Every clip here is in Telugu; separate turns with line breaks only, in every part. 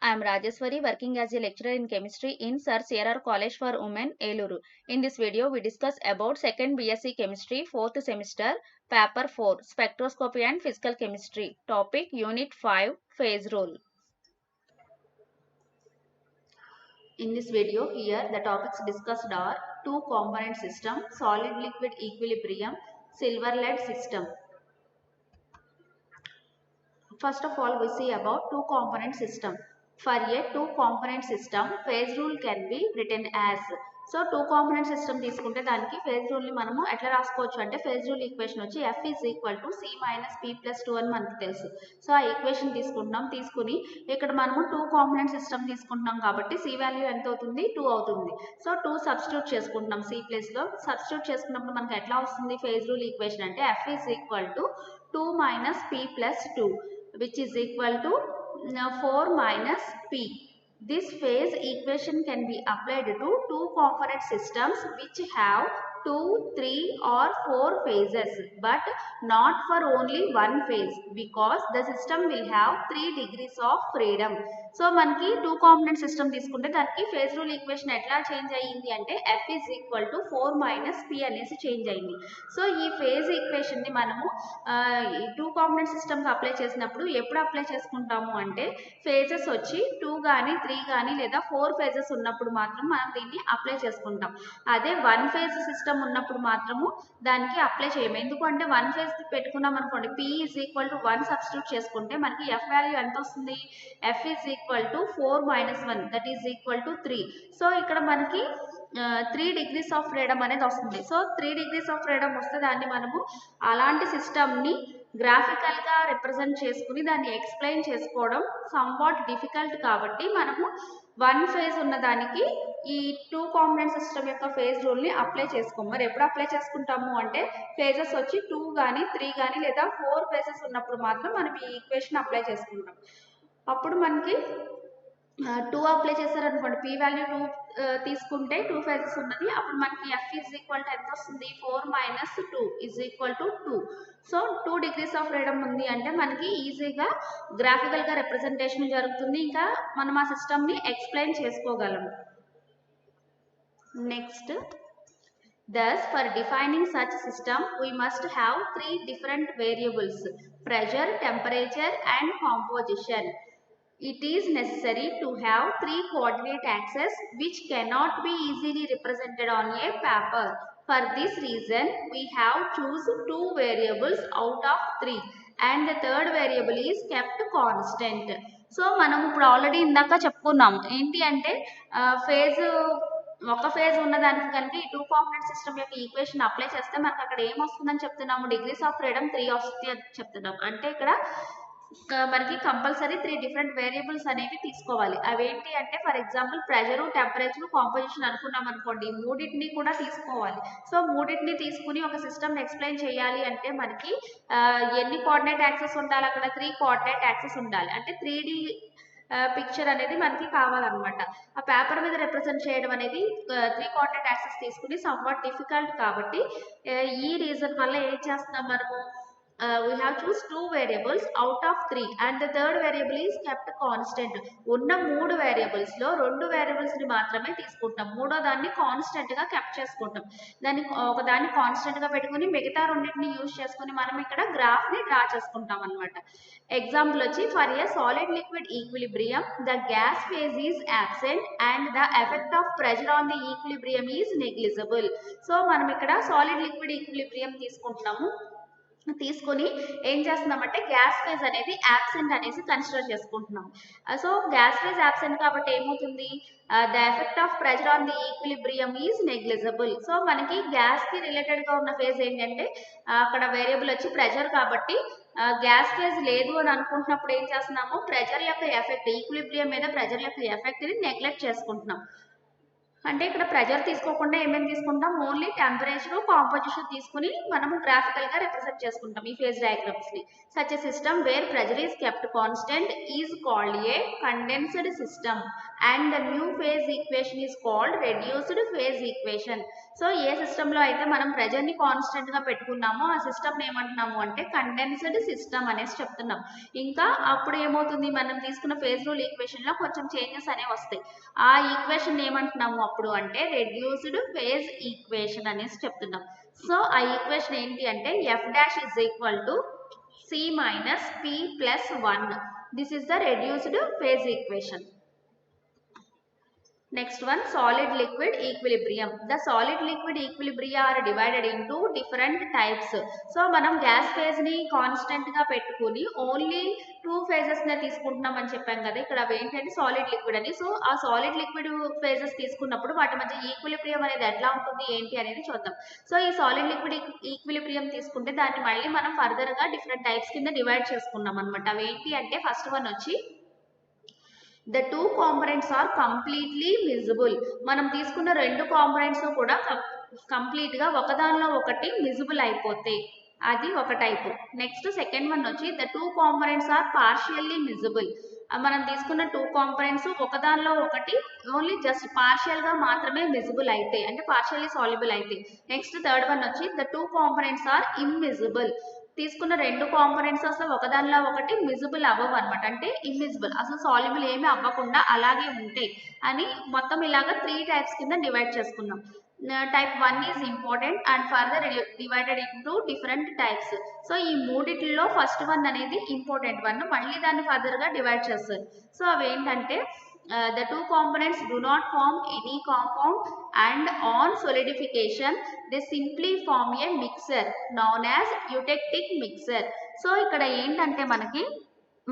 I am Rajeshwari, working as a lecturer in chemistry in Sir CRR College for Women, Eluru. In this video, we discuss about 2nd BSc Chemistry, 4th semester, Paper 4, Spectroscopy and Physical Chemistry. Topic, Unit 5, Phase Rule. In this video, here the topics discussed are two-component system, solid-liquid equilibrium, silver-lead system. First of all, we see about two-component system. For a two-component system, phase rule can be written as. So, two-component system తీసుకుంటే దానికి phase rule ని మనము ఎట్లా రాసుకోవచ్చు అంటే phase rule ఈక్వేషన్ వచ్చి F is equal to C minus P plus 2 అని మనకు తెలుసు. సో, ఆ ఈక్వేషన్ తీసుకుని ఇక్కడ మనము two-component system తీసుకుంటున్నాం కాబట్టి C వాల్యూ ఎంత అవుతుంది 2 అవుతుంది. సో, 2 సబ్స్టిట్యూట్ చేసుకుంటున్నాం C ప్లేస్ లో. సబ్స్టిట్యూట్ చేసుకున్నప్పుడు మనకు ఎట్లా వస్తుంది phase rule ఈక్వేషన్ అంటే F is equal to 2 minus P plus 2. which is equal to 4 minus P. This phase equation can be applied to two component systems which have 2, 3 or 4 phases but not for only one phase because the system will have 3 degrees of freedom. So మనకి two component system తీసుకుంటే దానికి phase rule equation ఎట్లా చేంజ్ అయ్యింది అంటే F is equal to 4 minus P అనేసి చేంజ్ అయింది. సో ఈ phase equation ని మనము two component system కి అప్లై చేసినప్పుడు ఎప్పుడు అప్లై చేసుకుంటాము అంటే ఫేజెస్ వచ్చి 2 గానీ 3 గానీ లేదా 4 ఫేజెస్ ఉన్నప్పుడు మాత్రం మనం దీన్ని అప్లై చేసుకుంటాం. అదే వన్ ఫేజ్ సిస్టమ్ ఉన్నప్పుడు మాత్రము దానికి అప్లై చేయము. ఎందుకంటే వన్ ఫేజ్ పెట్టుకున్నాం అనుకోండి P is equal to 1 substitute చేసుకుంటే మనకి F వాల్యూ ఎంత వస్తుంది F is equal to 4 minus 1 that is equal to 3. So ఇక్కడ మనకి 3 degrees of freedom అనేది వస్తుంది. సో 3 degrees of freedom వస్తే దాన్ని మనము అలాంటి సిస్టమ్ని గ్రాఫికల్ గా రిప్రజెంట్ చేసుకుని దాన్ని ఎక్స్ప్లెయిన్ చేసుకోవడం సంవాట్ డిఫికల్ట్ కాబట్టి మనము వన్ ఫేజ్ ఉన్న దానికి ఈ టూ కాంపోనెంట్ సిస్టమ్ యొక్క ఫేజ్ రూల్ ని అప్లై చేసుకోము. మరి ఎప్పుడు అప్లై చేసుకుంటాము అంటే ఫేజెస్ వచ్చి 2 గానీ 3 గానీ లేదా 4 ఫేజెస్ ఉన్నప్పుడు మాత్రం మనం ఈ ఈక్వేషన్ అప్లై చేసుకుంటాం. అప్పుడు మనకి 2 అప్లై చేశారనుకోండి P వాల్యూ 2 తీసుకుంటే 2 ఫేజెస్ ఉన్నది. అప్పుడు మనకి F is equal to ఎంత వస్తుంది 4 minus 2 is equal to 2. So 2 degrees of freedom ఉంది అంటే మనకి ఈజీగా గ్రాఫికల్ గా రిప్రజెంటేషన్ జరుగుతుంది. ఇంకా మనం ఆ సిస్టమ్ ని ఎక్స్ప్లెయిన్ చేసుకోగలము. Next, thus for defining such system we must have 3 different variables: pressure, temperature and composition. It is necessary to have 3 coordinate axes which cannot be easily represented on a paper. For this reason, we have choose 2 variables out of 3 and the third variable is kept constant. So మనం ఇప్పుడు ఆల్రెడీ ఇందాక చెప్పుకున్నాము ఏంటి అంటే ఒక ఫేజ్ ఉన్నదానికి కనుక ఈ టూ కాంపోనెంట్ సిస్టమ్ యొక్క ఈక్వేషన్ అప్లై చేస్తే మనకు అక్కడ ఏం వస్తుందని చెప్తున్నాము డిగ్రీస్ ఆఫ్ ఫ్రీడమ్ 3 వస్తుంది అని చెప్తున్నాము. అంటే ఇక్కడ మనకి కంపల్సరీ 3 డిఫరెంట్ వేరియబుల్స్ అనేవి తీసుకోవాలి. అవేంటి అంటే for example pressure, temperature, composition అనుకున్నాం అనుకోండి, మూడింటిని కూడా తీసుకోవాలి. సో మూడింటిని తీసుకుని ఒక సిస్టమ్ ఎక్స్ప్లెయిన్ చేయాలి అంటే మనకి ఎన్ని కోఆర్డినేట్ యాక్సెస్ ఉండాలి, అక్కడ 3 కోఆర్డినేట్ యాక్సెస్ ఉండాలి. అంటే 3D పిక్చర్ అనేది మనకి కావాలన్నమాట. ఆ పేపర్ మీద రిప్రజెంట్ చేయడం అనేది 3 కోఆర్డినేట్ యాక్సెస్ తీసుకుని సమ్వాట్ డిఫికల్ట్ కాబట్టి ఈ రీజన్ వల్ల ఏం చేస్తున్నాం మనము we have choose 2 variables out of 3 and the third variable is kept constant. ఉన్న 3 వేరియబుల్స్ లో 2 వేరియబుల్స్ ని మాత్రమే తీసుకుంటాం. మూడో దాన్ని కాన్స్టెంట్ గా కెప్ట్ చేసుకుంటాం. దాన్ని ఒక దాన్ని కాన్స్టెంట్ గా పెట్టుకుని మిగతా రెండింటిని యూజ్ చేసుకుని మనం ఇక్కడ గ్రాఫ్ ని డ్రా చేసుకుంటాం అన్నమాట. ఎగ్జాంపుల్ వచ్చి for a solid liquid equilibrium the gas phase is absent and the effect of pressure on the equilibrium is negligible. So మనం ఇక్కడ సాలిడ్ లిక్విడ్ ఈక్విలిబ్రియం తీసుకొని ఏం చేస్తున్నామంటే గ్యాస్ ఫేజ్ అనేది యాబ్సెంట్ అనేసి కన్సిడర్ చేసుకుంటున్నాం. సో గ్యాస్ ఫేజ్ యాబ్సెంట్ కాబట్టి ఏమవుతుంది the effect of pressure on the equilibrium is negligible. So మనకి గ్యాస్ కి రిలేటెడ్ గా ఉన్న ఫేజ్ ఏంటంటే అక్కడ వేరియబుల్ వచ్చి ప్రెషర్ కాబట్టి గ్యాస్ ఫేజ్ లేదు అని అనుకుంటున్నప్పుడు ఏం చేస్తున్నాము ప్రెషర్ యొక్క ఎఫెక్ట్ ఈక్విలిబ్రియం మీద ప్రెషర్ యొక్క ఎఫెక్ట్ ని నెగ్లెక్ట్ చేసుకుంటున్నాం. అంటే ఇక్కడ ప్రెజర్ తీసుకోకుండా ఏమేమి తీసుకుంటాం, ఓన్లీ టెంపరేచర్ కాంపోజిషన్ తీసుకుని మనము గ్రాఫికల్ గా రిప్రజెంట్ చేసుకుంటాం ఈ ఫేజ్ డయాగ్రామ్స్ ని. Such a system wear pressure is kept constant is called a condensed system and the new phase equation is called reduced phase equation. So A system లో అయితే మనం ప్రెజర్ ని కాన్స్టెంట్ గా పెట్టుకున్నామో ఆ సిస్టమ్ ఏమంటున్నాము అంటే కండెన్స్డ్ సిస్టమ్ అనేసి చెప్తున్నాం. ఇంకా అప్పుడు ఏమవుతుంది, మనం తీసుకున్న ఫేజ్ రూల్ ఈక్వేషన్ లో కొంచెం చేంజెస్ అనేవి వస్తాయి. ఆ ఈక్వేషన్ ఏమంటున్నాము అప్పుడు అంటే రెడ్యూస్డ్ ఫేజ్ ఈక్వేషన్ అనేసి చెప్తున్నాం. సో ఆ ఈక్వేషన్ ఏంటి అంటే F dash is equal to C minus P plus 1. This is the reduced phase equation. Next one, solid liquid equilibrium. The solid liquid equilibria are divided into different types. So మనం గ్యాస్ ఫేజ్ ని కాన్స్టెంట్ గా పెట్టుకుని ఓన్లీ 2 phases నే తీసుకుంటున్నాం అని చెప్పాం కదా, ఇక్కడ అవి ఏంటంటే సాలిడ్ లిక్విడ్ అని. సో ఆ సాలిడ్ లిక్విడ్ ఫేజెస్ తీసుకున్నప్పుడు వాటి మధ్య ఈక్విలిబ్రియం అనేది ఎట్లా ఉంటుంది ఏంటి అనేది చూద్దాం. సో ఈ సాలిడ్ లిక్విడ్ ఈక్విలిబ్రియం తీసుకుంటే దాన్ని మళ్ళీ మనం ఫర్దర్ గా డిఫరెంట్ టైప్స్ కింద డివైడ్ చేసుకున్నాం అనమాట. అవి ఏంటి అంటే ఫస్ట్ వన్ వచ్చి the two components are completely miscible. మనం తీసుకున్న రెండు కాంపోనెంట్స్ కూడా కంప్లీట్ గా ఒకదానిలో ఒకటి మిజిబుల్ అయిపోతాయి, అది ఒక టైప్. నెక్స్ట్ సెకండ్ వన్ వచ్చి the two components are partially miscible. మనం తీసుకున్న 2 కాంపోనెంట్స్ ఒకదానిలో ఒకటి ఓన్లీ జస్ట్ పార్షియల్ గా మాత్రమే మిజిబుల్ అయితే, అంటే పార్షియల్లీ సాల్యుబుల్ అయితే. నెక్స్ట్ థర్డ్ వన్ వచ్చి the two components are immiscible. తీసుకున్న రెండు కాంపోనెంట్స్ అసలు ఒకదానిలో ఒకటి మిజిబుల్ అవ్వవు అనమాట, అంటే ఇమ్మిజిబుల్, అసలు సాల్యుబుల్ ఏమీ అవ్వకుండా అలాగే ఉంటాయి అని. మొత్తం ఇలాగా 3 టైప్స్ కింద డివైడ్ చేసుకున్నాం. Type 1 is important and further divided into different types. So ఈ మూడిట్లో ఫస్ట్ వన్ అనేది ఇంపార్టెంట్ వన్, మళ్ళీ దాన్ని ఫర్దర్ గా డివైడ్ చేస్తారు. సో అవి ఏంటంటే the two components do not form any compound and on solidification they simply form a mixture known as eutectic mixture. So ఇక్కడ ఏంటంటే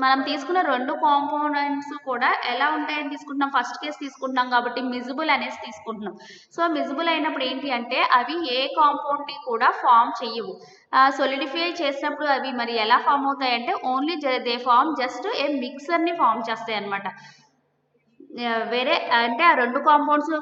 మనం తీసుకున్న రెండు కాంపోనెంట్స్ కూడా ఎలా ఉంటాయని తీసుకుంటున్నాం, ఫస్ట్ కేసు తీసుకుంటున్నాం కాబట్టి మిజిబుల్ అనేసి తీసుకుంటున్నాం. సో మిజిబుల్ అయినప్పుడు ఏంటి అంటే అవి ఏ కాంపౌండ్ ని కూడా ఫామ్ చేయవు. సొలిడిఫై చేసినప్పుడు అవి మరి ఎలా ఫామ్ అవుతాయి అంటే only they form just a mixture ని ఫామ్ చేస్తాయి అనమాట. వేరే అంటే ఆ రెండు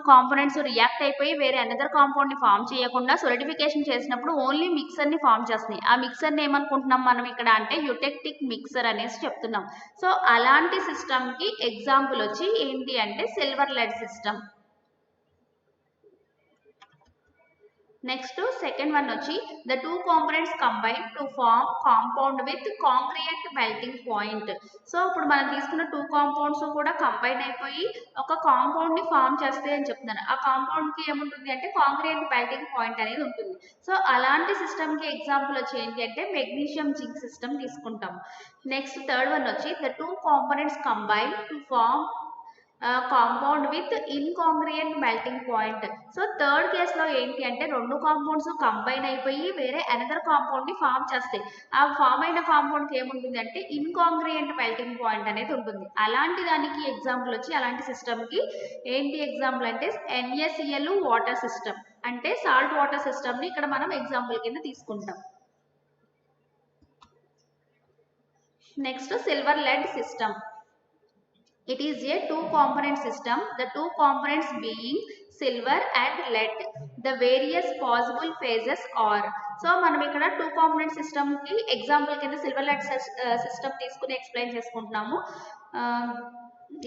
కాంపోనెంట్స్ రియాక్ట్ అయిపోయి వేరే అనదర్ కాంపౌండ్ ని ఫామ్ చేయకుండా సొలిడిఫికేషన్ చేసినప్పుడు ఓన్లీ మిక్సర్ ని ఫామ్ చేస్తున్నాయి. ఆ మిక్సర్ ని ఏమనుకుంటున్నాం మనం ఇక్కడ అంటే యూటెక్టిక్ మిక్సర్ అనేసి చెప్తున్నాం. సో అలాంటి సిస్టమ్ కి ఎగ్జాంపుల్ వచ్చి ఏంటి అంటే silver lead system. Next second one వచ్చి the two components combine to form compound with congruent melting point. So ఇప్పుడు మనం తీసుకున్న 2 కాంపౌండ్స్ కూడా కంబైన్ అయిపోయి ఒక కాంపౌండ్ ని ఫామ్ చేస్తాయి అని చెప్తున్నాను. ఆ కాంపౌండ్ కి ఏముంటుంది అంటే కాంగ్రియంట్ మెల్టింగ్ పాయింట్ అనేది ఉంటుంది. సో అలాంటి సిస్టమ్ కి ఎగ్జాంపుల్ వచ్చి ఏంటి అంటే మెగ్నీషియం జింక్ సిస్టమ్ తీసుకుంటాం. నెక్స్ట్ థర్డ్ వన్ వచ్చి the two components combine to form compound with incongruent melting point. So third కేసులో ఏంటి అంటే రెండు కాంపౌండ్స్ కంబైన్ అయిపోయి వేరే అనదర్ కాంపౌండ్ ని ఫామ్ చేస్తాయి. ఆ ఫామ్ అయిన కాంపౌండ్ కి ఏముంటుంది అంటే ఇన్కాంగ్రియంట్ మెల్టింగ్ పాయింట్ అనేది ఉంటుంది. అలాంటి దానికి ఎగ్జాంపుల్ వచ్చి అలాంటి సిస్టమ్ కి ఏంటి ఎగ్జాంపుల్ అంటే NaCl వాటర్ సిస్టమ్, అంటే సాల్ట్ వాటర్ సిస్టమ్ ని ఇక్కడ మనం ఎగ్జాంపుల్ కింద తీసుకుంటాం. Next silver lead system. It is a 2 component system, the 2 components being silver and lead. The various possible phases are. So మనం ఇక్కడ 2 component system కి ఎగ్జాంపుల్ కింద సిల్వర్ లెడ్ సిస్టమ్ తీసుకుని ఎక్స్ప్లెయిన్ చేసుకుంటున్నాము.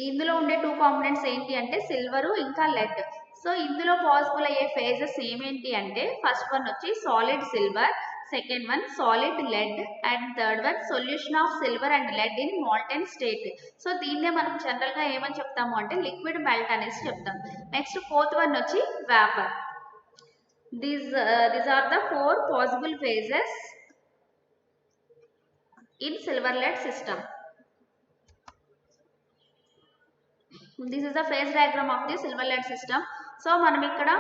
ఇందులో ఉండే 2 కాంపోనెంట్స్ ఏంటి అంటే సిల్వర్ ఇంకా లెడ్. సో ఇందులో పాసిబుల్ అయ్యే ఫేజెస్ ఏమేంటి అంటే ఫస్ట్ వన్ వచ్చి solid silver, second one solid lead and third one solution of silver and lead in molten state. So దీన్నే మనం జనరల్ గా ఏమని చెప్తాము అంటే లిక్విడ్ మెల్ట్ అనేసి చెప్తాం. నెక్స్ట్ ఫోర్త్ వన్ వచ్చి vapour. These are the 4 possible phases in silver lead system. This is the phase diagram of the silver lead system. So మనం ఇక్కడ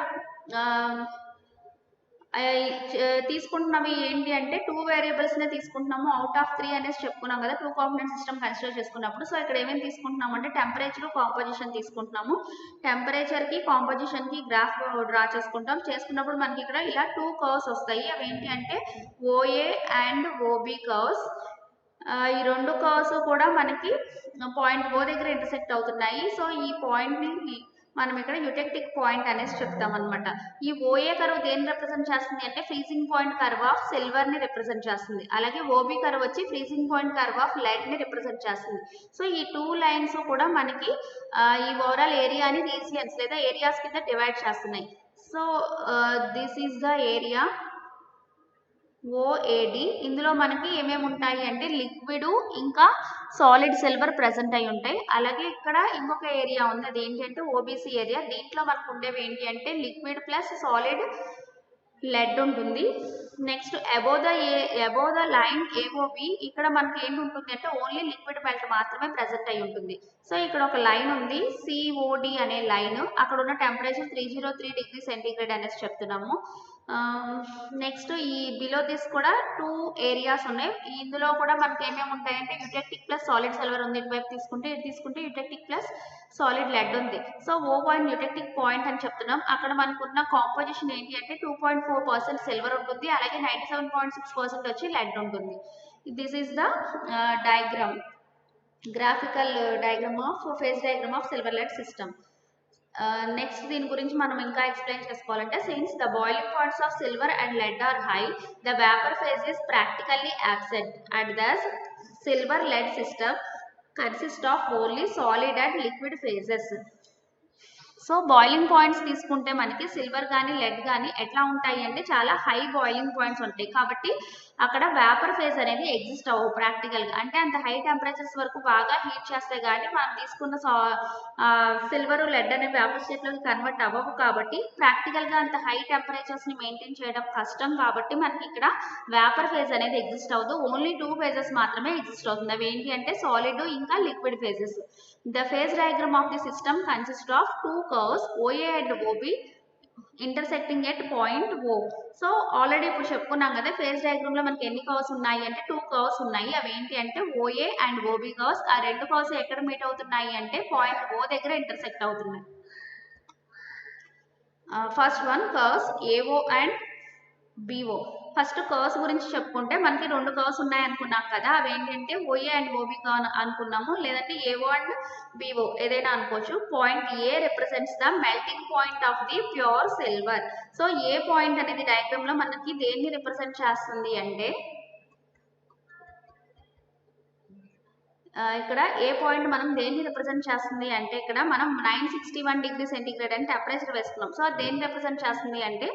తీసుకుంటున్నవి ఏంటి అంటే 2 వేరియబుల్స్ నే తీసుకుంటున్నాము అవుట్ ఆఫ్ 3 అనేసి చెప్పుకున్నాం కదా 2 కాంపోనెంట్ సిస్టమ్ కన్సిడర్ చేసుకున్నప్పుడు. సో ఇక్కడ ఏమేమి తీసుకుంటున్నాము అంటే టెంపరేచర్ కాంపోజిషన్ తీసుకుంటున్నాము. టెంపరేచర్ కి కాంపోజిషన్ కి గ్రాఫ్ డ్రా చేసుకున్నప్పుడు మనకి ఇక్కడ ఇలా 2 కర్వ్స్ వస్తాయి. అవి ఏంటి అంటే OA అండ్ OB కర్వ్స్. ఈ రెండు కర్వ్స్ కూడా మనకి పాయింట్ O దగ్గర ఇంటర్సెక్ట్ అవుతున్నాయి. సో ఈ పాయింట్ ని మనం ఇక్కడ యూటెక్టిక్ పాయింట్ అనేసి చెప్తాం అనమాట. ఈ ఓఏ కర్వ్ దేన్ని రిప్రజెంట్ చేస్తుంది అంటే freezing point curve of silver ని రిప్రజెంట్ చేస్తుంది. అలాగే ఓబీ కర్వ్ వచ్చి freezing point curve of lead ని రిప్రజెంట్ చేస్తుంది. సో ఈ 2 లైన్స్ కూడా మనకి ఈ ఓవరాల్ ఏరియాని రీజియన్స్ లేదా ఏరియాస్ కింద డివైడ్ చేస్తున్నాయి. So this is the area OAD. ఇందులో మనకి ఏమేమి ఉంటాయి అంటే లిక్విడ్ ఇంకా సాలిడ్ సిల్వర్ ప్రెసెంట్ అయి ఉంటాయి. అలాగే ఇక్కడ ఇంకొక ఏరియా ఉంది, అది ఏంటంటే ఓబీసీ ఏరియా. దీంట్లో మనకు ఉండేవి ఏంటి అంటే లిక్విడ్ ప్లస్ సాలిడ్ లెడ్ ఉంటుంది. Next above the line A O B, ఇక్కడ మనకి ఏంటి ఉంటుంది అంటే ఓన్లీ లిక్విడ్ మెల్ట్ మాత్రమే ప్రెసెంట్ అయి ఉంటుంది. సో ఇక్కడ ఒక లైన్ ఉంది సిఓడి అనే లైన్, అక్కడ ఉన్న టెంపరేచర్ 303 డిగ్రీ సెంటీగ్రేడ్ అనేసి చెప్తున్నాము. నెక్స్ట్ ఈ బిలో దిస్ కూడా 2 ఏరియాస్ ఉన్నాయి. ఇందులో కూడా మనకి ఏమేమి ఉంటాయంటే యూటెక్టిక్ ప్లస్ సాలిడ్ సిల్వర్ ఉంది ఇటువైపు తీసుకుంటే, ఇటు తీసుకుంటే యూటెక్టిక్ ప్లస్ సాలిడ్ లెడ్ ఉంది. సో O1 యూటెక్టిక్ పాయింట్ అని చెప్తున్నాం. అక్కడ మనకున్న కాంపోజిషన్ ఏంటి అంటే 2.4% సిల్వర్ ఉంటుంది, అలాగే 97.6% వచ్చి లెడ్ ఉంటుంది. This is the diagram, graphical diagram of phase diagram of silver lead system. Next దీని గురించి మనం ఇంకా ఎక్స్ప్లెయిన్ చేసుకోవాలంటే since the boiling points of silver and lead are high, the vapour phase is practically absent and thus silver lead system consists of only solid and liquid phases. So boiling points తీసుకుంటే మనకి సిల్వర్ కానీ లెడ్ కానీ ఎట్లా ఉంటాయి అంటే చాలా హై బాయిలింగ్ పాయింట్స్ ఉంటాయి, కాబట్టి అక్కడ వేపర్ ఫేజ్ అనేది ఎగ్జిస్ట్ అవ్వవు ప్రాక్టికల్గా. అంటే అంత హై టెంపరేచర్స్ వరకు బాగా హీట్ చేస్తే కానీ మనం తీసుకున్న సిల్వర్ లెడ్ అనే వేపర్ స్టేట్లోకి కన్వర్ట్ అవ్వవు, కాబట్టి ప్రాక్టికల్గా అంత హై టెంపరేచర్స్ని మెయింటైన్ చేయడం కష్టం. కాబట్టి మనకి ఇక్కడ వేపర్ ఫేజ్ అనేది ఎగ్జిస్ట్ అవ్వదు, ఓన్లీ 2 ఫేజెస్ మాత్రమే ఎగ్జిస్ట్ అవుతుంది. అవి ఏంటి అంటే సాలిడ్ ఇంకా liquid phases. The phase diagram of the system consists of 2 curves OA and OB intersecting at point O. So already ఇప్పుడు చెప్పుకున్నాం కదా, ఫేజ్ డయాగ్రామ్ లో మనకి ఎన్ని కర్వ్స్ ఉన్నాయి అంటే 2 కర్వ్స్ ఉన్నాయి. అవి ఏంటి అంటే OA అండ్ OB కర్వ్స్. ఆ 2 కర్వ్స్ ఎక్కడ మీట్ అవుతున్నాయి అంటే పాయింట్ O దగ్గర ఇంటర్సెక్ట్ అవుతున్నాయి. First one curves AO and BO. First curves గురించి చెప్పుకుంటే మనకి 2 కర్వ్స్ ఉన్నాయి అనుకున్నాం కదా, అవి ఏంటంటే OA అండ్ OB అనుకున్నాము, లేదంటే AO అండ్ BO ఏదైనా అనుకోవచ్చు. Point A represents the melting point of the pure silver. So A point అనేది డయాగ్రామ్ లో మనకి దేన్ని రిప్రజెంట్ చేస్తుంది అంటే ఇక్కడ ఏ పాయింట్ మనం దేన్ని రిప్రజెంట్ చేస్తుంది అంటే ఇక్కడ మనం 961 డిగ్రీ సెంటీగ్రేడ్ అని టెంపరేచర్ వేసుకున్నాం. సో అది దేన్ని రిప్రజెంట్ చేస్తుంది అంటే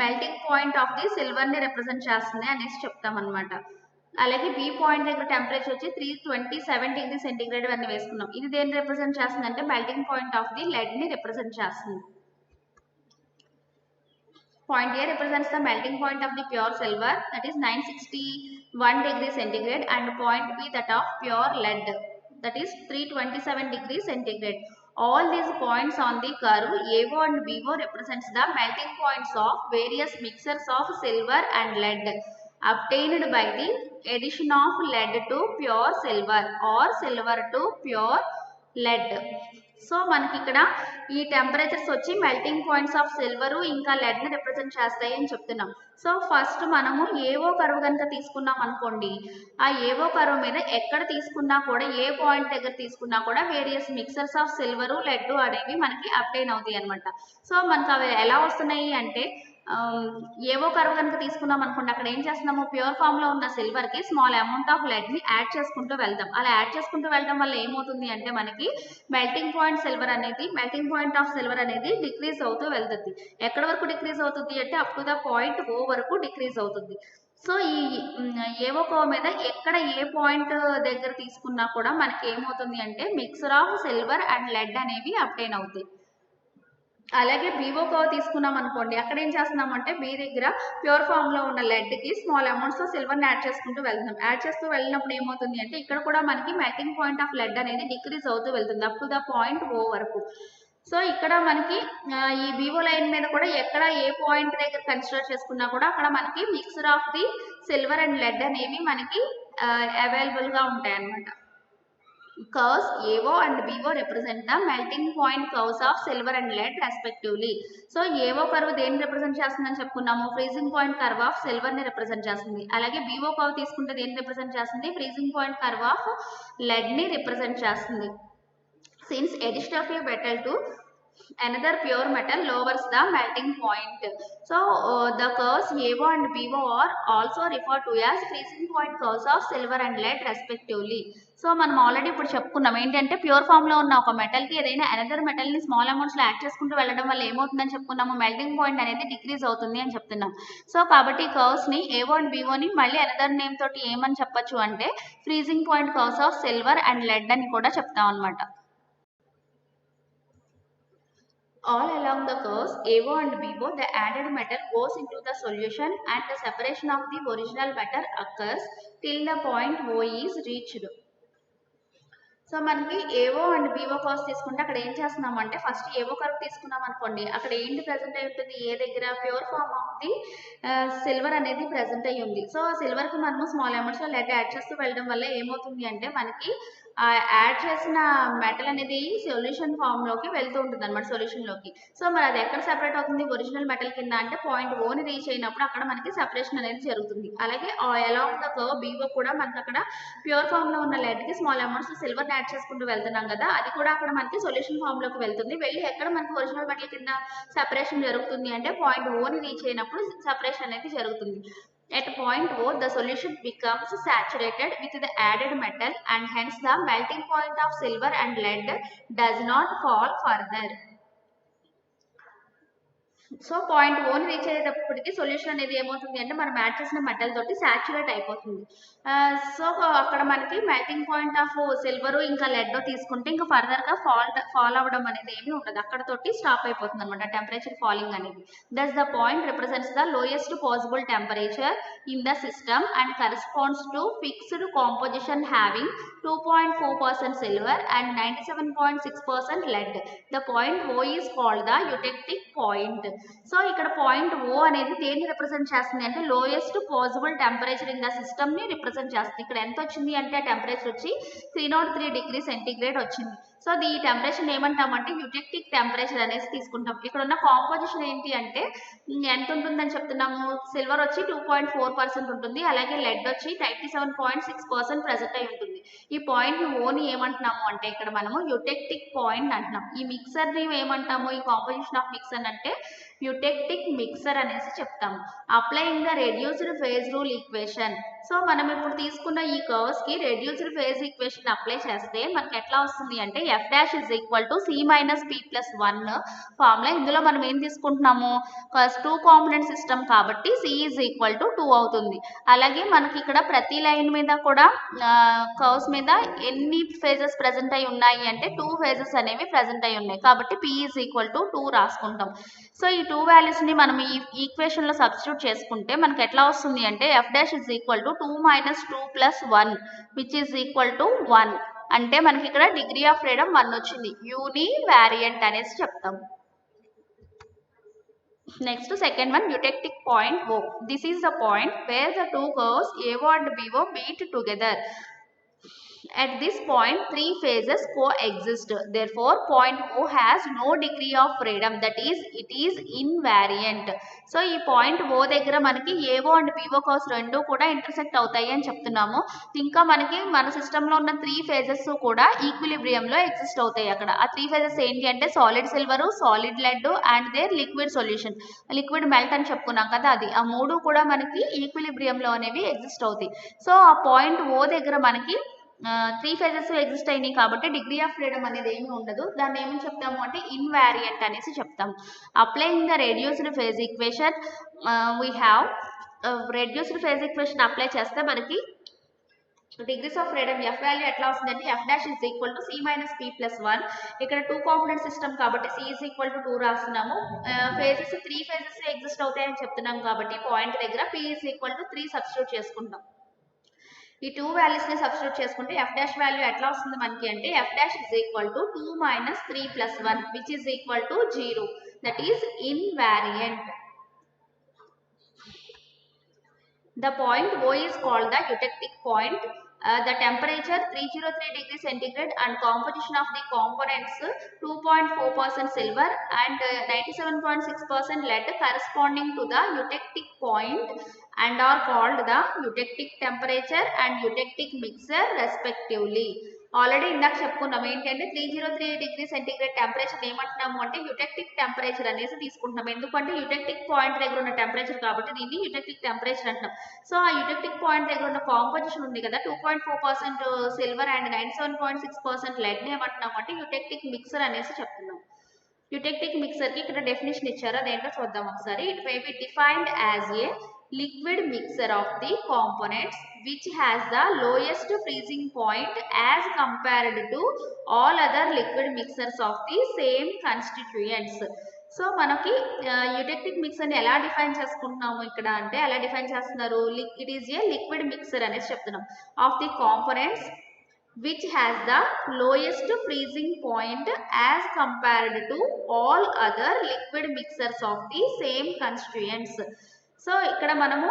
melting point of the silver ని రిప్రజెంట్ చేస్తుంది అనేసి చెప్తాం అనమాట. అలాగే బి పాయింట్ దగ్గర టెంపరేచర్ వచ్చి 327 డిగ్రీ సెంటీగ్రేడ్ అని వేసుకున్నాం. ఇది దేన్ని రిప్రజెంట్ చేస్తుంది అంటే melting point of the lead ని రిప్రజెంట్ చేస్తుంది. Point A represents the melting point of the pure silver, that is 961 degree centigrade, and point B that of pure lead, that is 327 degree centigrade. All these points on the curve AO and BO represents the melting points of various mixtures of silver and lead obtained by the addition of lead to pure silver or silver to pure lead. So మనకి ఇక్కడ ఈ టెంపరేచర్స్ వచ్చి మెల్టింగ్ పాయింట్స్ ఆఫ్ సిల్వర్ ఇంకా లెడ్ ని రిప్రజెంట్ చేస్తాయి అని చెప్తున్నాం. సో ఫస్ట్ మనము ఏవో కర్వ్ కనుక తీసుకున్నాం అనుకోండి, ఆ ఏవో కర్వ్ మీద ఎక్కడ తీసుకున్నా కూడా ఏ పాయింట్ దగ్గర తీసుకున్నా కూడా various mixtures of silver lead అనేవి మనకి అప్టైన్ అవుతాయి అనమాట. సో మనకు అవి ఎలా వస్తున్నాయి అంటే ఏవో కర్వ్ కనుక తీసుకున్నాం అనుకోండి, అక్కడ ఏం చేస్తున్నాము ప్యూర్ ఫామ్ లో ఉన్న సిల్వర్ కి స్మాల్ అమౌంట్ ఆఫ్ లెడ్ ని యాడ్ చేసుకుంటూ వెళ్తాం. అలా యాడ్ చేసుకుంటూ వెళ్ళడం వల్ల ఏమవుతుంది అంటే మనకి మెల్టింగ్ పాయింట్ ఆఫ్ సిల్వర్ అనేది డిక్రీజ్ అవుతూ వెళ్తుంది. ఎక్కడ వరకు డిక్రీజ్ అవుతుంది అంటే up to the point O వరకు డిక్రీజ్ అవుతుంది. సో ఈ ఏవో కర్వ్ మీద ఎక్కడ ఏ పాయింట్ దగ్గర తీసుకున్నా కూడా మనకి ఏమవుతుంది అంటే mixture of silver and lead అనేవి అప్టైన్ అవుతాయి. అలాగే BO కర్వ్ తీసుకున్నాం అనుకోండి, అక్కడ ఏం చేస్తున్నామంటే B దగ్గర ప్యూర్ ఫామ్ లో ఉన్న లెడ్ కి స్మాల్ అమౌంట్స్ ఆఫ్ సిల్వర్ ని యాడ్ చేసుకుంటూ వెళ్తున్నాం. యాడ్ చేస్తూ వెళ్ళినప్పుడు ఏమవుతుంది అంటే ఇక్కడ కూడా మనకి మెల్టింగ్ పాయింట్ ఆఫ్ లెడ్ అనేది డిక్రీజ్ అవుతూ వెళ్తుంది up to the point O వరకు. సో ఇక్కడ మనకి ఈ BO లైన్ మీద కూడా ఎక్కడ ఏ పాయింట్ దగ్గర కన్సిడర్ చేసుకున్నా కూడా అక్కడ మనకి mixture of the silver and lead అనేవి మనకి అవైలబుల్ గా ఉంటాయి అన్నమాట. Curves AO and BO represent the melting point curves of silver and lead respectively. So AO curve దేన్ని రిప్రజెంట్ చేస్తుందని చెప్పుకున్నాము, freezing point curve of silver ని రిప్రజెంట్ చేస్తుంది. అలాగే BO కర్వ్ తీసుకుంటే దేన్ని రిప్రజెంట్ చేస్తుంది, freezing point curve of lead ని రిప్రజెంట్ చేస్తుంది. Since addition of a metal to Another pure metal lowers the melting point. So the curves AO and BO are also referred to as freezing point curves of silver and lead respectively. So మనం ఆల్రెడీ ఇప్పుడు చెప్పుకున్నాం ఏంటంటే ప్యూర్ ఫామ్ లో ఉన్న ఒక మెటల్ కి ఏదైనా అనదర్ మెటల్ ని స్మాల్ అమౌంట్స్ లో యాడ్ చేసుకుంటూ వెళ్ళడం వల్ల ఏమవుతుందని చెప్పుకున్నాము, మెల్టింగ్ పాయింట్ అనేది డిక్రీజ్ అవుతుంది అని చెప్తున్నాం. సో కాబట్టి కర్వ్స్ ని ఏవో అండ్ బీవో ని మళ్ళీ అనదర్ నేమ్ తోటి ఏమని చెప్పొచ్చు అంటే freezing point curves of silver and lead అని కూడా చెప్తాం అనమాట. All along the curves AO and BO, the added metal goes into the solution and the separation of the original metal occurs till the point O is reached. So మనకి ఏవో అండ్ బీవో కర్వ్స్ తీసుకుంటే అక్కడ ఏం చేస్తున్నాం అంటే ఫస్ట్ ఏవో కర్వ్ తీసుకున్నాం అనుకోండి, అక్కడ ఏంటి ప్రెసెంట్ అయి ఉంటుంది, ఏ దగ్గర pure form of the silver అనేది ప్రెసెంట్ అయ్యి ఉంది. సో సిల్వర్ కి మనము స్మాల్ అమౌంట్స్ లో లెడ్ యాడ్ చేస్తూ వెళ్ళడం వల్ల ఏమవుతుంది అంటే మనకి యాడ్ చేసిన మెటల్ అనేది సొల్యూషన్ ఫామ్ లోకి వెళ్తూ ఉంటుంది అనమాట, సొల్యూషన్ లోకి. సో మరి అది ఎక్కడ సెపరేట్ అవుతుంది ఒరిజినల్ మెటల్ కింద అంటే పాయింట్ ఓ ని రీచ్ అయినప్పుడు అక్కడ మనకి సెపరేషన్ అనేది జరుగుతుంది. అలాగే అలాంగ్ ద కర్వ్ బీవో కూడా మనకి అక్కడ ప్యూర్ ఫామ్ లో ఉన్న లెడ్ కి స్మాల్ అమౌంట్స్ సిల్వర్ యాడ్ చేసుకుంటూ వెళ్తున్నాం కదా, అది కూడా అక్కడ మనకి సొల్యూషన్ ఫామ్ లోకి వెళ్తుంది. వెళ్ళి ఎక్కడ మనకి ఒరిజినల్ మెటల్ కింద సెపరేషన్ జరుగుతుంది అంటే పాయింట్ ఓ ని రీచ్ అయినప్పుడు సెపరేషన్ అనేది జరుగుతుంది. At point O, the solution becomes saturated with the added metal and hence the melting point of silver and lead does not fall further. So point ఓని రీచ్ అయ్యేటప్పటికి సొల్యూషన్ అనేది ఏమవుతుంది అంటే మనం యాడ్ చేసిన మెటల్ తోటి సాచురేట్ అయిపోతుంది. సో అక్కడ మనకి మెల్టింగ్ పాయింట్ ఆఫ్ సిల్వర్ ఇంకా లెడ్ తీసుకుంటే ఇంకా ఫర్దర్ గా ఫాల్ అవ్వడం అనేది ఏమీ ఉండదు, అక్కడ తోటి స్టాప్ అయిపోతుంది అనమాట టెంపరేచర్ ఫాలింగ్ అనేది. Thus the point represents the lowest possible temperature in the system and corresponds to fixed composition having 2.4% silver and 97.6% lead. The point O is called the eutectic point. So ఇక్కడ పాయింట్ ఓ అనేది దేన్ని రిప్రజెంట్ చేస్తుంది అంటే lowest possible temperature in the system ని రిప్రజెంట్ చేస్తుంది. ఇక్కడ ఎంత వచ్చింది అంటే టెంపరేచర్ వచ్చి 303 డిగ్రీ సెంటీగ్రేడ్ వచ్చింది. సో ఈ టెంపరేచర్ ఏమంటామంటే యూటెక్టిక్ టెంపరేచర్ అనేసి తీసుకుంటాం. ఇక్కడ ఉన్న కాంపోజిషన్ ఏంటి అంటే ఎంత ఉంటుందని చెప్తున్నాము, సిల్వర్ వచ్చి 2.4% ఉంటుంది, అలాగే లెడ్ వచ్చి 97.6% ప్రెసెంట్ అయి ఉంటుంది. ఈ పాయింట్ ఓని ఏమంటున్నాము అంటే ఇక్కడ మనము యూటెక్టిక్ పాయింట్ అంటున్నాం. ఈ మిక్సర్ ని ఏమంటాము, ఈ కాంపోజిషన్ ఆఫ్ మిక్సర్ అంటే యూటెక్టిక్ మిక్సర్ అనేసి చెప్తాము. Applying the reduced phase rule equation. So మనం ఇప్పుడు తీసుకున్న ఈ కర్వ్స్ కి రెడ్యూస్డ్ ఫేజ్ ఈక్వేషన్ అప్లై చేస్తే మనకి ఎట్లా వస్తుంది అంటే F dash is equal to C minus P plus 1 formula. ఇందులో మనం ఏం తీసుకుంటున్నాము, టూ కాంపోనెంట్ సిస్టమ్ కాబట్టి సి ఈజ్ ఈక్వల్ టు 2 అవుతుంది. అలాగే మనకి ఇక్కడ ప్రతి లైన్ మీద కూడా కర్వ్స్ మీద ఎన్ని ఫేజెస్ ప్రెసెంట్ అయి ఉన్నాయి అంటే 2 ఫేజెస్ అనేవి ప్రెసెంట్ అయి ఉన్నాయి కాబట్టి పి ఈజ్ ఈక్వల్ టు 2 రాసుకుంటాం. సో ఈ 2 వాల్యూస్ ని మనం ఈ ఈక్వేషన్ లో సబ్స్టిట్యూట్ చేసుకుంటే మనకి ఎట్లా వస్తుంది అంటే F dash is equal to 2 minus 2 plus 1 which is equal to 1. అంటే మనకి ఇక్కడ డిగ్రీ ఆఫ్ ఫ్రీడమ్ 1 వచ్చింది, యూని వేరియంట్ అనేసి చెప్తాం. Next, second one, eutectic point O. This is the point where the two curves AO and BO meet together. At this point, three phases coexist. Therefore, point O has no degree of freedom. That is, it is invariant. So, ఈ పాయింట్ O దగ్గర మనకి AO and BO curves రెండు కూడా ఇంటర్సెక్ట్ అవుతాయి అని చెప్తున్నాము. ఇంకా మనకి మన సిస్టంలో ఉన్న 3 phases కూడా ఈక్విలిబ్రియంలో ఎగ్జిస్ట్ అవుతాయి. అక్కడ ఆ 3 phases ఏంటి అంటే solid silver, solid lead and there liquid solution, liquid melt అని చెప్పుకున్నాం కదా, అది ఆ మూడు కూడా మనకి ఈక్విలిబ్రియంలో అనేవి ఎగ్జిస్ట్ అవుతాయి. సో ఆ పాయింట్ O దగ్గర మనకి 3 phases ఎగ్జిస్ట్ అయినాయి కాబట్టి డిగ్రీ ఆఫ్ ఫ్రీడమ్ అనేది ఏమి ఉండదు. దాన్ని ఏమని చెప్తాము అంటే ఇన్వారియంట్ అనేసి చెప్తాము. Applying the reduced phase equation, we have reduced phase equation apply చేస్తే మనకి degrees of freedom F value ఎట్లా వస్తుందంటే F dash is equal to C minus P plus 1. ఇక్కడ 2 కాంపోనెంట్ సిస్టమ్ కాబట్టి సి ఈజ్ ఈక్వల్ టు 2 రాస్తున్నాము. ఫేజెస్ 3 phases ఎగ్జిస్ట్ అవుతాయని చెప్తున్నాం కాబట్టి పాయింట్ దగ్గర P is equal to 3 substitute చేసుకుంటాం. ఈ 2 వాల్యూస్ ని సబ్స్టిట్యూట్ చేసుకుంటే ఎఫ్ డాష్ వాల్యూ ఎట్లా వస్తుంది మనకి అంటే F dash is equal to 2 minus 3 plus 1 which is equal to 0. That is invariant. The point O is called the eutectic point. The temperature 303 degree centigrade and composition of the components 2.4% silver and 97.6% lead corresponding to the eutectic point and are called the eutectic temperature and eutectic mixer respectively. Already ఇందాక చెప్పుకున్నాం ఏంటంటే 303 డిగ్రీ సెంటీగ్రేడ్ టెంపరేచర్ ఏమంటున్నాము అంటే యుటెక్టిక్ టెంపరేచర్ అనేసి తీసుకుంటున్నాం. ఎందుకంటే యుటెక్టిక్ పాయింట్ దగ్గర ఉన్న టెంపరేచర్ కాబట్టి దీన్ని యుటెక్టిక్ టెంపరేచర్ అంటున్నాం. సో ఆ యుటెక్టిక్ పాయింట్ దగ్గర ఉన్న కాంపోజిషన్ ఉంది కదా 2.4% సిల్వర్ అండ్ 97.6% లెడ్ ఏమంటున్నాము అంటే యుటెక్టిక్ మిక్సర్ అనేసి చెప్తున్నాం. యుటెక్టిక్ మిక్సర్ కి ఇక్కడ డెఫినేషన్ ఇచ్చారు, అదేంటో చూద్దాం ఒకసారి. It may be defined as a liquid mixture of the components which has the lowest freezing point as compared to all other liquid mixtures of the same constituents. So మనకి యుటెక్టిక్ మిక్సర్ని ఎలా డిఫైన్ చేసుకుంటున్నాము ఇక్కడ అంటే ఎలా డిఫైన్ చేస్తున్నారు, it is a liquid mixer అనేసి చెప్తున్నాం of the components which has the lowest freezing point as compared to all other liquid mixtures of the same constituents. So ఇక్కడ మనము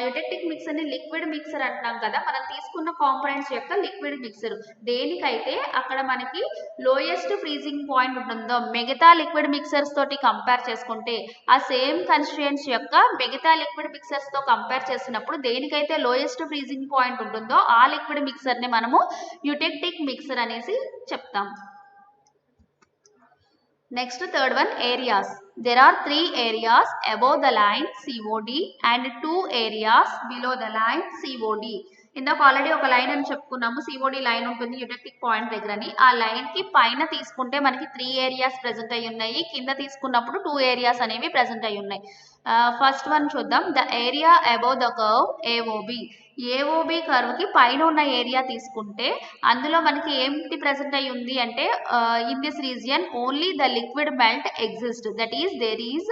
యుటెక్టిక్ మిక్సర్ ని లిక్విడ్ మిక్సర్ అంటున్నాం కదా, మనం తీసుకున్న కాంపోనెంట్స్ యొక్క లిక్విడ్ మిక్సర్ దేనికైతే అక్కడ మనకి లోయెస్ట్ ఫ్రీజింగ్ పాయింట్ ఉంటుందో మిగతా లిక్విడ్ మిక్సర్స్ తోటి కంపేర్ చేసుకుంటే ఆ సేమ్ కన్స్టిట్యూయెంట్స్ యొక్క మిగతా లిక్విడ్ మిక్సర్స్ తో కంపేర్ చేసినప్పుడు దేనికైతే లోయెస్ట్ ఫ్రీజింగ్ పాయింట్ ఉంటుందో ఆ లిక్విడ్ మిక్సర్ ని మనము యుటెక్టిక్ మిక్సర్ అనేసి చెప్తాం. Next, third one, areas. There are 3 areas above the line COD and 2 areas below the line COD. ఇందాక ఆల్రెడీ ఒక లైన్ అని చెప్పుకున్నాము, సిఓడి లైన్ ఉంటుంది యుటెక్టిక్ పాయింట్ దగ్గరని. ఆ లైన్ కి పైన తీసుకుంటే మనకి 3 ఏరియాస్ ప్రెజెంట్ అయ్యి ఉన్నాయి, కింద తీసుకున్నప్పుడు 2 ఏరియాస్ అనేవి ప్రెజెంట్ అయ్యి ఉన్నాయి. ఫస్ట్ వన్ చూద్దాం. The area above the curve A O B. A O B curve కి పైన ఉన్న ఏరియా తీసుకుంటే అందులో మనకి ఏంటి ప్రెజెంట్ అయ్యి ఉంది అంటే in this region only the liquid melt exist, that is there is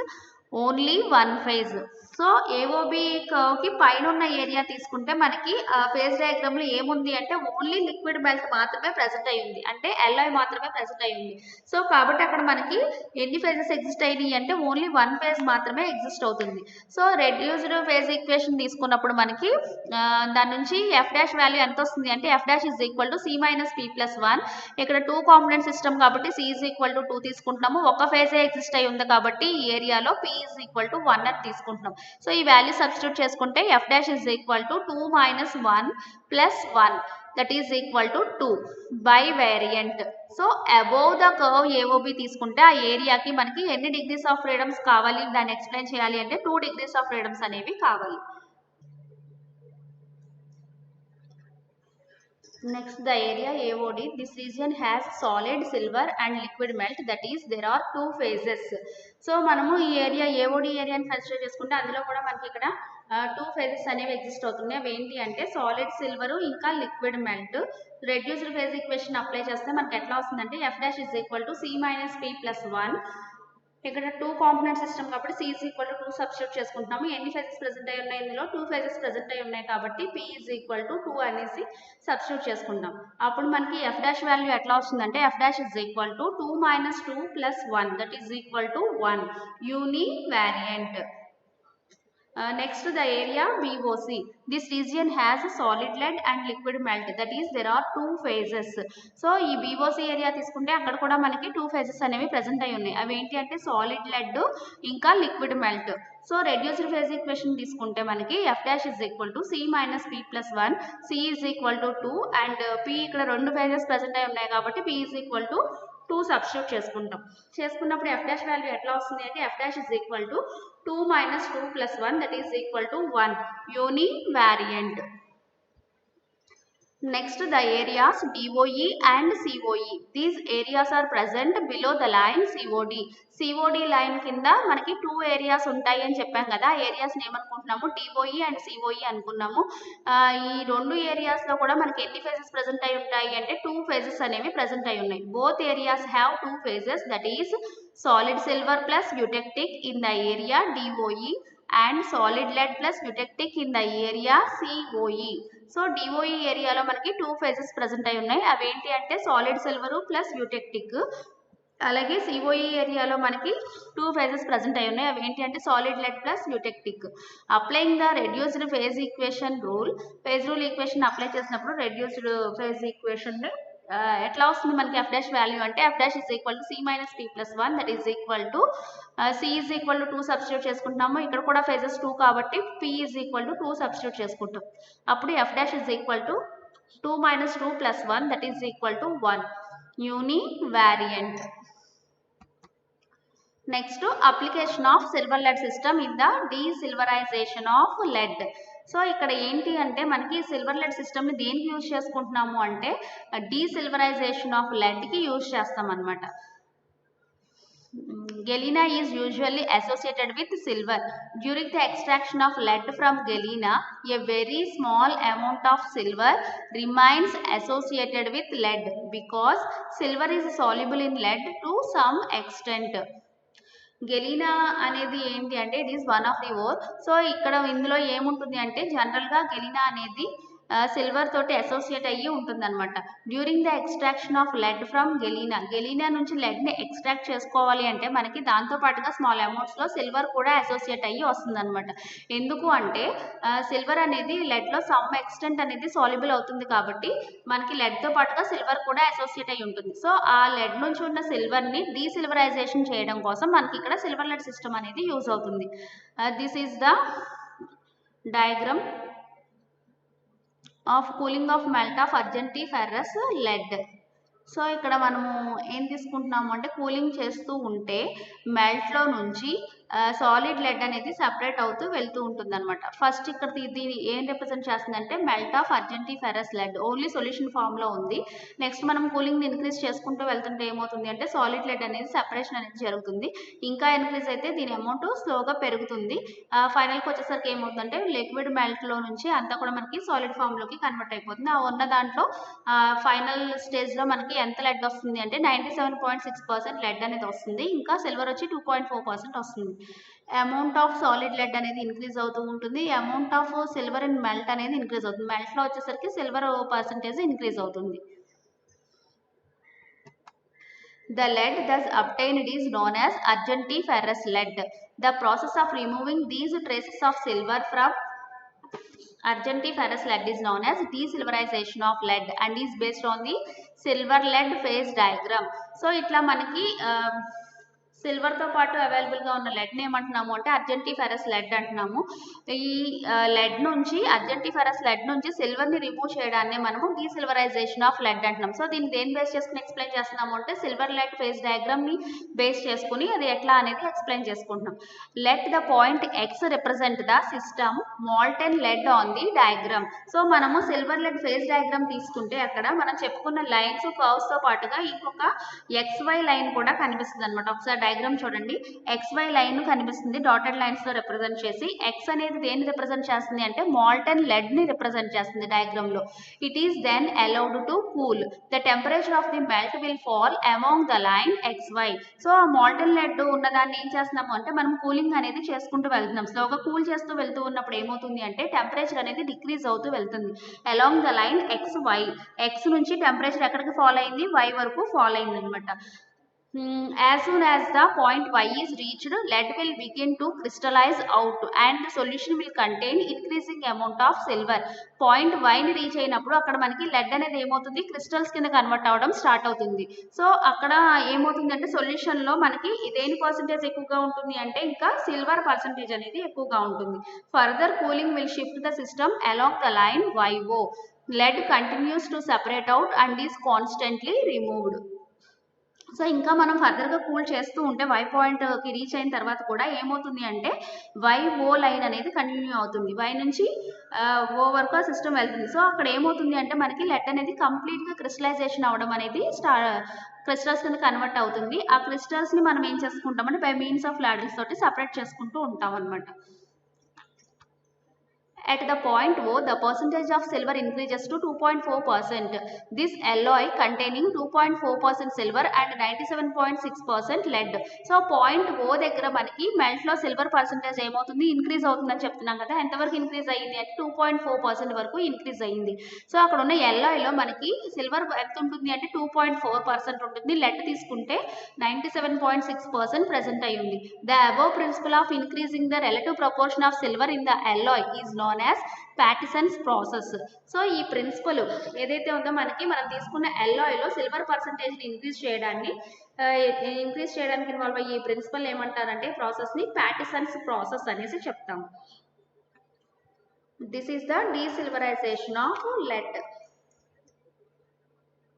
only one phase. So A O B curve కి పైన ఉన్న ఏరియా తీసుకుంటే మనకి ఫేజ్ డయాగ్రామ్ లో ఏముంది అంటే ఓన్లీ లిక్విడ్ మెల్ట్ మాత్రమే ప్రెజెంట్ అయ్యి ఉంది, అంటే ఎల్ఐ మాత్రమే ప్రెజెంట్ అయ్యి ఉంది. సో కాబట్టి అక్కడ మనకి ఎన్ని ఫేజెస్ ఎగ్జిస్ట్ అయినాయి అంటే ఓన్లీ వన్ ఫేజ్ మాత్రమే ఎగ్జిస్ట్ అవుతుంది. సో రెడ్యూస్డ్ ఫేజ్ ఈక్వేషన్ తీసుకున్నప్పుడు మనకి దాని నుంచి ఎఫ్ డాష్ వాల్యూ ఎంత వస్తుంది అంటే F dash is equal to C minus P plus 1. ఇక్కడ 2 కాంపోనెంట్ సిస్టమ్ కాబట్టి సి ఈజ్ ఈక్వల్ టు 2 తీసుకుంటున్నాము. ఒక ఫేజే ఎగ్జిస్ట్ అయి ఉంది కాబట్టి ఈ ఏరియాలో పి ఈజ్ ఈక్వల్ టు 1 అని తీసుకుంటున్నాం. సో ఈ వాల్యూ సబ్స్టిట్యూట్ చేసుకుంటే F dash is equal to 2 minus 1 plus 1 that is equal to 2 bivariant. So above the curve A O B తీసుకుంటే ఆ ఏరియాకి మనకి ఎన్ని డిగ్రీస్ ఆఫ్ ఫ్రీడమ్స్ కావాలి, దాన్ని ఎక్స్ప్లెయిన్ చేయాలి అంటే 2 డిగ్రీస్ ఆఫ్ ఫ్రీడమ్స్ అనేవి కావాలి. Next, the area AOD. This region has solid, silver and liquid melt, that is there are 2 phases. So మనము ఈ ఏరియా ఏఓడి ఏరియాని కన్సిడర్ చేసుకుంటే అందులో కూడా మనకి ఇక్కడ 2 phases అనేవి ఎగ్జిస్ట్ అవుతున్నాయి. అవి ఏంటి అంటే సాలిడ్ సిల్వర్ ఇంకా liquid melt. Reduced phase equation apply చేస్తే మనకి ఎట్లా వస్తుందంటే F dash is equal to C minus P plus 1. ఇక్కడ 2 కాంపోనెంట్ సిస్టమ్ కాబట్టి C is equal to 2 substitute చేసుకుంటున్నాము. ఎన్ని ఫేజెస్ ప్రెజెంట్ అయి ఉన్నాయి, ఇందులో 2 ఫేజెస్ ప్రెజెంట్ అయి ఉన్నాయి కాబట్టి పి ఈజ్ ఈక్వల్ టు 2 అనేసి సబ్స్టిట్యూట్ చేసుకుంటాం. అప్పుడు మనకి ఎఫ్ డాష్ వాల్యూ ఎట్లా వస్తుందంటే F dash is equal to 2 minus 2 plus 1 that is equal to 1 uni variant. Next, the area VOC. This region has solid lead and liquid melt, that is there are 2 phases. So ఈ VOC ఏరియా తీసుకుంటే అక్కడ కూడా మనకి 2 phases అనేవి ప్రెజెంట్ అయి ఉన్నాయి. అవి ఏంటి అంటే సాలిడ్ లెడ్ ఇంకా liquid melt. So reduced phase equation తీసుకుంటే మనకి F dash is equal to C minus P plus 1, C is equal to 2 and P ఇక్కడ 2 ఫేజెస్ ప్రెజెంట్ అయి ఉన్నాయి కాబట్టి P is equal to 2 substitute చేసుకున్నప్పుడు ఎఫ్ డాష్ వాల్యూ ఎట్లా వస్తుంది అంటే F dash is equal to 2 minus 2 plus 1 that is equal to 1 univariant. Next, the areas DOE and COE. These areas are present below the line COD. COD line కింద మనకి 2 ఏరియాస్ ఉంటాయి అని చెప్పాం కదా, ఏరియాస్ ఏమనుకుంటున్నాము DOE అండ్ COE అనుకున్నాము. ఈ 2 ఏరియాస్ లో కూడా మనకి ఎన్ని ఫేజెస్ ప్రెజెంట్ అయి ఉంటాయి అంటే 2 ఫేజెస్ అనేవి ప్రెజెంట్ అయి ఉన్నాయి. Both areas have 2 phases, that is solid silver plus eutectic in the area DOE and solid lead plus eutectic in the area COE. So DOE ఏరియాలో మనకి 2 ఫేజెస్ ప్రెజెంట్ అయి ఉన్నాయి. అవి ఏంటి అంటే సాలిడ్ సిల్వర్ ప్లస్ యూటెక్టిక్. అలాగే సిఓఈ ఏరియాలో మనకి 2 ఫేజెస్ ప్రెజెంట్ అయి ఉన్నాయి. అవి ఏంటి అంటే solid lead plus eutectic. Applying the reduced phase equation rule, phase rule equation apply చేసినప్పుడు రెడ్యూస్డ్ ఫేజ్ ఈక్వేషన్ ఎట్లా వస్తుంది మనకి ఎఫ్ డాష్ వాల్యూ అంటే F dash is equal to C minus P plus 1 that is equal to C is equal to 2 substitute చేసుకుంటున్నాము. ఇక్కడ కూడా ఫేజెస్ 2 కాబట్టి P is equal to 2 substitute చేసుకుంటాం. అప్పుడు F dash is equal to 2 minus 2 plus 1, that is equal to 1. Univariant. Next, application of silver lead system in the desilverization of lead. So ఇక్కడ ఏంటి అంటే మనకి సిల్వర్ లెడ్ సిస్టమ్ని దేనికి యూజ్ చేసుకుంటున్నాము అంటే డీసిల్వరైజేషన్ ఆఫ్ లెడ్కి యూజ్ చేస్తాం అనమాట. Galena is usually associated with silver. During the extraction of lead from galena, a very small amount of silver remains associated with lead because silver is soluble in lead to some extent. Galena అనేది ఏంటి అంటే it is one of the ore. So ఇక్కడ ఇందులో ఏముంటుంది అంటే జనరల్గా గెలీనా అనేది సిల్వర్ తోటి అసోసియేట్ అయ్యి ఉంటుంది అనమాట. During the extraction of lead from galena నుంచి లెడ్ని ఎక్స్ట్రాక్ట్ చేసుకోవాలి అంటే మనకి దాంతో పాటుగా స్మాల్ అమౌంట్స్లో సిల్వర్ కూడా అసోసియేట్ అయ్యి వస్తుంది అనమాట. ఎందుకు అంటే సిల్వర్ అనేది లెడ్లో సమ్ ఎక్స్టెంట్ అనేది సాల్యుబుల్ అవుతుంది కాబట్టి మనకి లెడ్తో పాటుగా సిల్వర్ కూడా అసోసియేట్ అయ్యి ఉంటుంది. సో ఆ లెడ్ నుంచి ఉన్న సిల్వర్ని డీసిల్వరైజేషన్ చేయడం కోసం మనకి ఇక్కడ సిల్వర్ లెడ్ సిస్టమ్ అనేది యూజ్ అవుతుంది. This is the diagram of cooling of melt of argentiferous lead. So ఇక్కడ మనము ఏం తీసుకుంటున్నాము అంటే కూలింగ్ చేస్తూ ఉంటే మెల్ట్లో నుంచి సాలిడ్ లెడ్ అనేది సపరేట్ అవుతూ వెళ్తూ ఉంటుంది అనమాట. ఫస్ట్ ఇక్కడ దీన్ని ఏం రిప్రజెంట్ చేస్తుందంటే melt of argentiferous lead only solution ఫామ్లో ఉంది. నెక్స్ట్ మనం కూలింగ్ ఇంక్రీజ్ చేసుకుంటూ వెళ్తుంటే ఏమవుతుంది అంటే సాలిడ్ లెడ్ అనేది సెపరేషన్ అనేది జరుగుతుంది. ఇంకా ఇంక్రీజ్ అయితే దీని అమౌంట్ స్లోగా పెరుగుతుంది. ఫైనల్కి వచ్చేసరికి ఏమవుతుందంటే లిక్విడ్ మెల్ట్లో నుంచి అంతా కూడా మనకి సాలిడ్ ఫామ్లోకి కన్వర్ట్ అయిపోతుంది. ఆ ఉన్న దాంట్లో ఫైనల్ స్టేజ్లో మనకి ఎంత లెడ్ వస్తుంది అంటే 97.6% లెడ్ అనేది వస్తుంది. ఇంకా సిల్వర్ వచ్చి 2.4% వస్తుంది. అమౌంట్ ఆఫ్ సాలిడ్ లెడ్ అనేది ఇంక్రీజ్ అవుతూ ఉంటుంది. Amount of silver in melt అనేది ఇంక్రీజ్ అవుతుంది. మెల్ట్లో వచ్చేసరికి సిల్వర్ పర్సంటేజ్ ఇంక్రీజ్ అవుతుంది. The lead thus obtained is known as argentiferrous lead. The process of removing these traces of silver from argentiferrous lead is known as desilverization of lead and is based on the silver lead phase diagram. So itla manaki సిల్వర్తో పాటు అవైలబుల్గా ఉన్న లెడ్ని ఏమంటున్నాము అంటే అర్జెంటిఫెరస్ లెడ్ అంటున్నాము. ఈ లెడ్ నుంచి అర్జెంటిఫెరస్ లెడ్ నుంచి సిల్వర్ని రిమూవ్ చేయడాన్ని మనము డీసిల్వరైజేషన్ ఆఫ్ లెడ్ అంటున్నాం. సో దీన్ని దేని బేస్ చేసుకుని ఎక్స్ప్లెయిన్ చేస్తున్నాము అంటే సిల్వర్ లెడ్ ఫేజ్ డయాగ్రామ్ని బేస్ చేసుకుని అది ఎట్లా అనేది ఎక్స్ప్లెయిన్ చేసుకుంటున్నాం. Let the point X represent the system molten lead on the diagram. So మనము సిల్వర్ లెడ్ ఫేజ్ డయాగ్రామ్ తీసుకుంటే అక్కడ మనం చెప్పుకున్న లైన్స్ కర్వ్స్తో పాటుగా ఇంకొక XY లైన్ కూడా కనిపిస్తుంది అనమాట. ఒకసారి డయాగ్రామ్ చూడండి. XY లైన్ కనిపిస్తుంది డాటెడ్ లైన్స్ తో రిప్రజెంట్ చేసి. X అనేది దేన్ని రిప్రజెంట్ చేస్తుంది అంటే మాల్టెన్ లెడ్ ని రిప్రజెంట్ చేస్తుంది డయాగ్రామ్ లో. It is then allowed to cool. The temperature of the melt will fall among the line XY. So ఆ మాల్టెన్ లెడ్ ఉన్నదాన్ని ఏం చేస్తున్నాము అంటే మనం కూలింగ్ అనేది చేసుకుంటూ వెళ్తున్నాం. స్లోగా కూల్ చేస్తూ వెళ్తూ ఉన్నప్పుడు ఏమవుతుంది అంటే టెంపరేచర్ అనేది డిక్రీజ్ అవుతూ వెళ్తుంది along the line XY. X నుంచి టెంపరేచర్ ఎక్కడికి ఫాల్ అయింది Y వరకు ఫాల్ అయింది అనమాట. As soon as the point Y is reached, lead will begin to crystallize out and the solution will contain increasing amount of silver. Point Y ని రీచ్ అయినప్పుడు అక్కడ మనకి లెడ్ అనేది ఏమవుతుంది క్రిస్టల్స్ కింద కన్వర్ట్ అవ్వడం స్టార్ట్ అవుతుంది. సో అక్కడ ఏమవుతుంది అంటే సొల్యూషన్లో మనకి దేని పర్సంటేజ్ ఎక్కువగా ఉంటుంది అంటే ఇంకా సిల్వర్ పర్సంటేజ్ అనేది ఎక్కువగా ఉంటుంది. Further cooling will shift the system along the line YO. Lead continues to separate out and is constantly removed. So ఇంకా మనం ఫర్దర్గా కూల్ చేస్తూ ఉంటే Y పాయింట్కి రీచ్ అయిన తర్వాత కూడా ఏమవుతుంది అంటే YO లైన్ అనేది కంటిన్యూ అవుతుంది. Y నుంచి O వరకు ఆ సిస్టమ్ వెళ్తుంది. సో అక్కడ ఏమవుతుంది అంటే మనకి లెడ్ అనేది కంప్లీట్గా క్రిస్టలైజేషన్ అవ్వడం అనేది క్రిస్టల్స్ కింద కన్వర్ట్ అవుతుంది. ఆ క్రిస్టల్స్ని మనం ఏం చేసుకుంటామంటే బై మీన్స్ ఆఫ్ లాడల్స్ తోటి సపరేట్ చేసుకుంటూ ఉంటాం అనమాట. At the point O, the percentage of silver increases to 2.4%. This alloy containing 2.4% silver and 97.6% lead. So point O దగ్గర మనకి మెల్ట్ లో సిల్వర్ పర్సెంటేజ్ ఏమవుతుంది ఇంక్రీజ్ అవుతుందని చెప్తున్నాం కదా. ఎంతవరకు ఇంక్రీజ్ అయ్యింది అంటే 2.4% వరకు ఇంక్రీజ్ అయ్యింది. సో అక్కడ ఉన్న ఎల్లాయ్లో మనకి సిల్వర్ ఎంత ఉంటుంది అంటే 2.4% ఉంటుంది. లెడ్ తీసుకుంటే 97.6% ప్రెసెంట్ అయ్యింది. The above principle of increasing the relative proportion of silver in the alloy is known as Patterson's process. So ఈ ప్రిన్సిపల్ ఏదైతే ఉందో మనకి మనం తీసుకున్న alloy లో సిల్వర్ పర్సంటేజ్ని ఇంక్రీజ్ చేయడానికి ఇన్వాల్వ్ అయ్యే ఈ ప్రిన్సిపల్ ఏమంటారంటే ప్రాసెస్ని ప్యాటిసన్స్ ప్రాసెస్ అనేసి చెప్తాం. This is the desilverization of lead.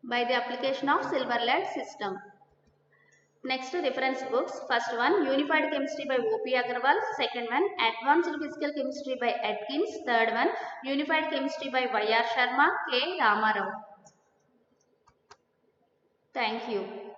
by the application of silver lead system. Next, reference books. First one, Unified Chemistry by O.P. Agarwal. Second one, Advanced Physical Chemistry by Atkins. Third one, Unified Chemistry by Y.R. Sharma, K. Ramarao. Thank you.